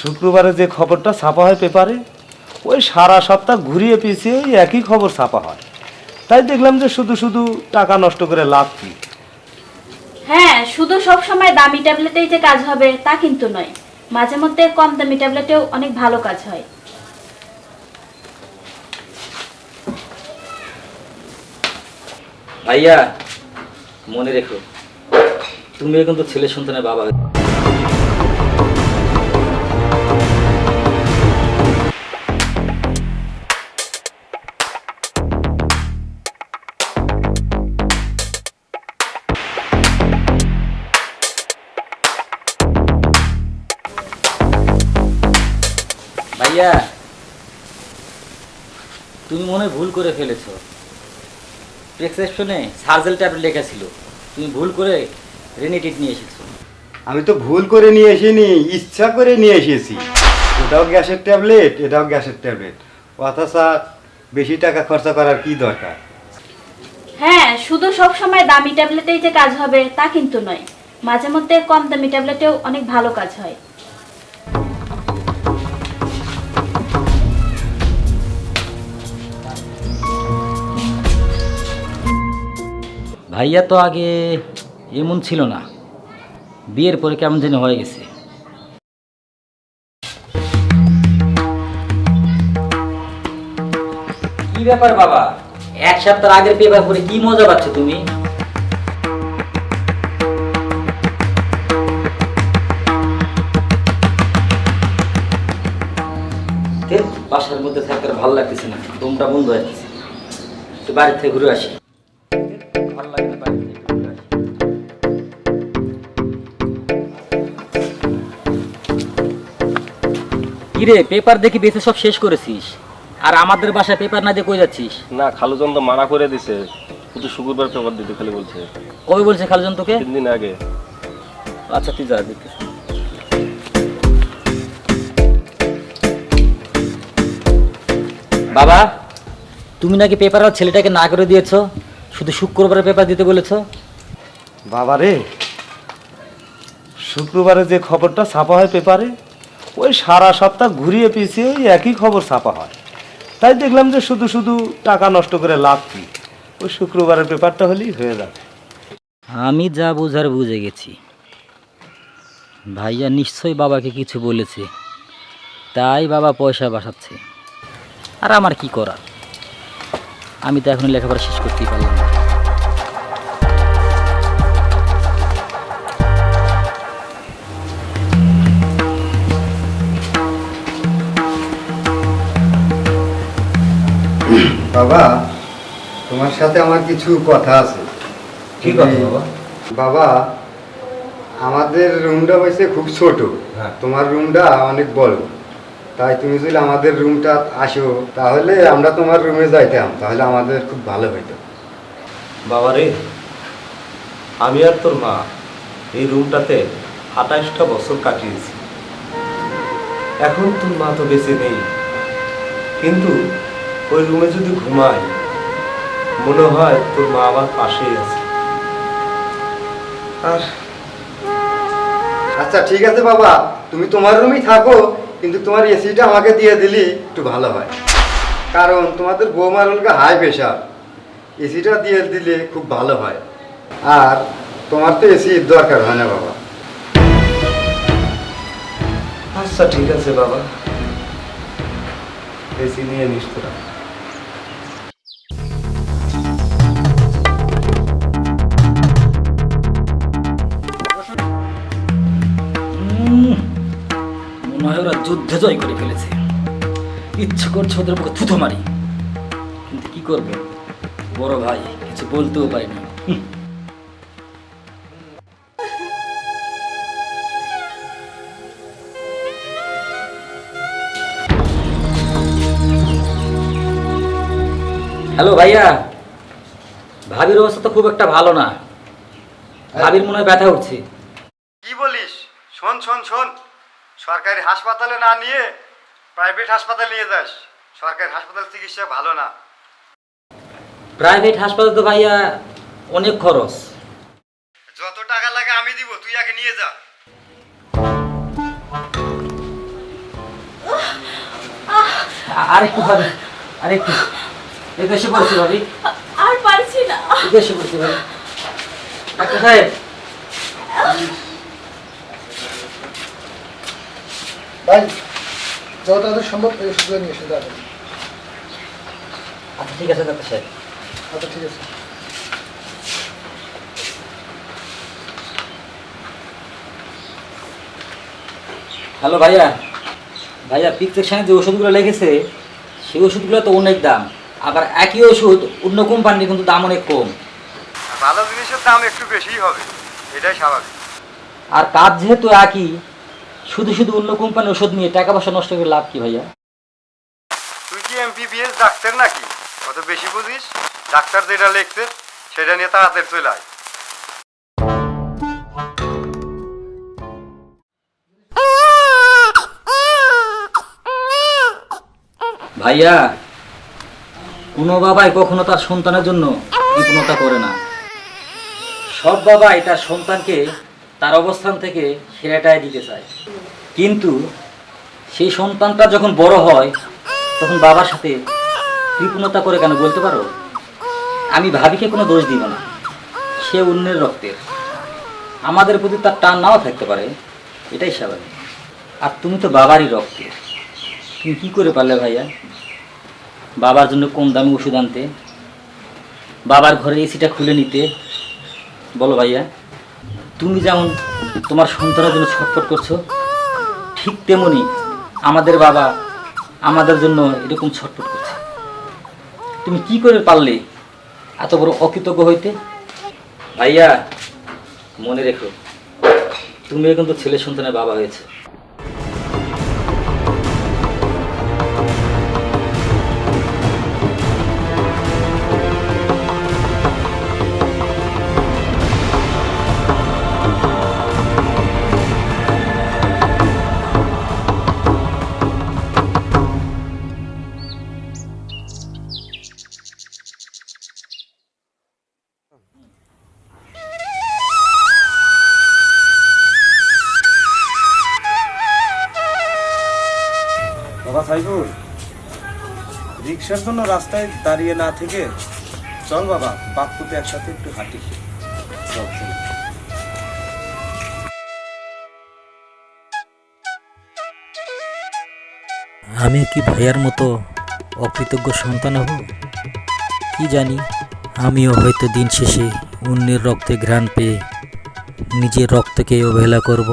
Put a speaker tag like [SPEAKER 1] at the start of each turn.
[SPEAKER 1] শুক্রবারে যে খবরটা ছাপা হয় পেপারে, ওই সারা সপ্তাহ ঘুরিয়ে পিছিয়ে ওই একই খবর ছাপা হয়। তাই দেখলাম যে শুধু শুধু টাকা নষ্ট করে লাভ কি।
[SPEAKER 2] হ্যাঁ, শুধু সব সময় দামি ট্যাবলেটেই যে কাজ হবে তা কিন্তু নয়, মাঝে মধ্যে কম দামি ট্যাবলেটেও অনেক ভালো কাজ হয়।
[SPEAKER 3] ভাইয়া মনে রেখো, তুমিও কিন্তু ছেলে সন্তানের বাবা। ভাইয়া তুমি মনে হয় ভুল করে ফেলেছো। প্রেসক্রিপশনে সার্জেল ট্যাবলেট লেখা ছিল, তুমি ভুল করে রেনিটিড নিয়ে এসেছো।
[SPEAKER 4] আমি তো ভুল করে নিয়ে আসিনি, ইচ্ছা করে নিয়ে এসেছি। এটাও গ্যাসের ট্যাবলেট, এটাও গ্যাসের ট্যাবলেট। অথচ বেশি টাকা খরচা করার কি দরকার?
[SPEAKER 2] হ্যাঁ, শুধু সব সময় দামি ট্যাবলেটেই যে কাজ হবে তা কিন্তু নয়, মাঝে মধ্যে কম দামি ট্যাবলেটেও অনেক ভালো কাজ হয়।
[SPEAKER 3] ভাইয়া তো আগে এমন ছিল না, বিয়ের পরে কেমন যেন হয়ে গেছে। কি ব্যাপার বাবা, এক সপ্তাহ আগের পেপার পরে কি মজা পাচ্ছ তুমি? বাসার মধ্যে থাকতে আর ভালো লাগতেছে না, রুমটা বন্ধ হয়ে যাচ্ছে। তো বাড়ি থেকে ঘুরে আসি। ভালো লাগে না, বাড়ি থেকে ঘুরে আসি। কিরে, পেপার দেখি বেঁচে সব শেষ করেছিস, আর আমাদের বাসায় পেপার না দিয়ে কই যাচ্ছিস?
[SPEAKER 5] না, খালুজন তো মানা করে দিছে, শুধু শুক্রবার পেপার দিতে খালি বলছে।
[SPEAKER 3] কবে বলছে খালুজন তোকে?
[SPEAKER 5] 3 দিন আগে।
[SPEAKER 3] আচ্ছা তুই যা, দেখতেছি। বাবা, তুমি নাকি পেপার আর ছেলেটাকে না করে দিয়েছো, শুধু শুক্রবারে পেপার দিতে বলেছো।
[SPEAKER 1] বাবারে, শুক্রবারে যে খবরটা ছাপা হয় পেপারে, ওই সারা সপ্তাহ ঘুরিয়ে পিছিয়ে ওই একই খবর ছাপা হয়। তাই দেখলাম যে শুধু শুধু টাকা নষ্ট করে লাভ কি, ওই শুক্রবারের পেপারটা হলেই হয়ে যাবে।
[SPEAKER 3] আমি যা বোঝার বুঝে গেছি, ভাইয়া নিশ্চয়ই বাবাকে কিছু বলেছে, তাই বাবা পয়সা বাসাচ্ছে। আর আমার কি করার, আমি তো এখন লেখাপড়া শেষ করতেই পারলাম না।
[SPEAKER 4] বাবা, তোমার সাথে আমার কিছু কথা আছে।
[SPEAKER 1] কি কথা বাবা?
[SPEAKER 4] বাবা, আমাদের রুমটা হয়েছে খুব ছোট, তোমার রুমটা অনেক বড়। তাই তুমি যদি আমাদের রুমটা আসো, তাহলে আমরা তোমার রুমে যাইতাম, তাহলে আমাদের খুব ভালো হইতো।
[SPEAKER 1] বাবারে, আমি আর তোর মা এই রুমটাতে 28টা বছর কাটিয়েছি। এখন তোর মা তো বেঁচে নেই, কিন্তু ওই রুমে যদি ঘুমাই, মনে হয় তোর মা আমার পাশেই আছে। আর
[SPEAKER 4] আচ্ছা ঠিক আছে বাবা, তুমি তোমার রুমেই থাকো, কিন্তু তোমার এসিটা আমাকে দিয়ে দিলি একটু ভালো হয়। কারণ তোমাদের বৌমার হলকা হাই প্রেশার, এসিটা দিয়ে দিলে খুব ভালো হয়। আর তোমার তো এসির দরকার হয় না বাবা।
[SPEAKER 1] আচ্ছা ঠিক আছে বাবা, এসি নিয়ে নিস তোরা।
[SPEAKER 3] মনে হয় ওরা যুদ্ধে জয় করে ফেলেছে, ইচ্ছে করছে ওদের মুখে থুথু মারি, কিন্তু কি করব, বড় ভাই কিছু বলতেও পারিনি। হ্যালো ভাইয়া, ভাবির অবস্থা তো খুব একটা ভালো না, ভাবির মনে হয় ব্যথা উঠছে।
[SPEAKER 4] কি বলিস? শোন শোন শোন, সরকারি হাসপাতালে না নিয়ে প্রাইভেট হাসপাতালে নিয়ে যাস। সরকারি হাসপাতাল চিকিৎসা ভালো না।
[SPEAKER 3] প্রাইভেট হাসপাতাল তো ভাইয়া অনেক খরচ।
[SPEAKER 4] যত টাকা লাগে আমি দিব, তুই আগে নিয়ে যা।
[SPEAKER 3] আরেকটু ভাবি, আরেকটু। এই তো এসে পড়ছি ভাবি,
[SPEAKER 2] আর পারছি না।
[SPEAKER 3] এই তো এসে পড়ছি ভাবি। ডাক্তার সাহেব,
[SPEAKER 6] ভাই যত তাড়াতাড়ি সম্ভব এই ওষুধগুলো নিয়ে এসে যাবেন।
[SPEAKER 3] আচ্ছা ঠিক আছে ডাক্তার সাহেব।
[SPEAKER 6] আচ্ছা ঠিক আছে।
[SPEAKER 3] হ্যালো ভাইয়া, ভাইয়া প্রেসক্রিপশনে যে ওষুধগুলো লিখেছে সেই ওষুধগুলো তো অনেক দাম, আবার একই ওষুধ অন্য কোম্পানির কিন্তু দাম অনেক কম।
[SPEAKER 4] ভালো জিনিসের দাম একটু বেশিই হবে, এটাই স্বাভাবিক।
[SPEAKER 3] আর কাজ যেহেতু একই, শুধু শুধু অন্য কোম্পানির ওষুধ নিয়ে টাকা পয়সা নষ্ট করে লাভ কি ভাইয়া?
[SPEAKER 4] তুই কি এমবিবিএস ডাক্তার নাকি অত বেশি বুঝিস? ডাক্তার যেটা লিখছে সেটা নিয়ে তাড়াতাড়ি চলে আয়।
[SPEAKER 3] ভাইয়া, কোনো বাবাই কখনো তার সন্তানের জন্য কৃপণতা করে না। সব বাবাই তার সন্তানকে তার অবস্থান থেকে সেরাটাই দিতে চায়, কিন্তু সেই সন্তানটা যখন বড় হয় তখন বাবার সাথে কৃপণতা করে কেন বলতে পারো? আমি ভাবিকে কোনো দোষ দিব না, সে অন্যের রক্তের, আমাদের প্রতি তার টান নাও থাকতে পারে, এটাই স্বাভাবিক। আর তুমি তো বাবারই রক্তের, তুমি কী করে পারলে ভাইয়া বাবার জন্য কম দামি ওষুধ আনতে, বাবার ঘরে এসিটা খুলে নিতে? বলো ভাইয়া, তুমি যেমন তোমার সন্তানের জন্য ছটফট করছো, ঠিক তেমনি আমাদের বাবা আমাদের জন্য এরকম ছটফট করছে। তুমি কি করে পারলে এত বড় অকৃতজ্ঞ হইতে? ভাইয়া মনে রেখো, তুমিও কিন্তু ছেলে সন্তানের বাবা হয়েছে।
[SPEAKER 1] বাবা সাইফুল, রিক্সার জন্য রাস্তায় দাঁড়িয়ে না থেকে চল বাবা, বাপুতে একসাথে একটু হাঁটি। চল চল।
[SPEAKER 7] আমি কি ভাইয়ার মতো অকৃতজ্ঞ সন্তান হব? কি জানি, আমিও হয়তো দিন শেষে অন্যের রক্তে ঘ্রাণ পেয়ে নিজের রক্তকে অবহেলা করব।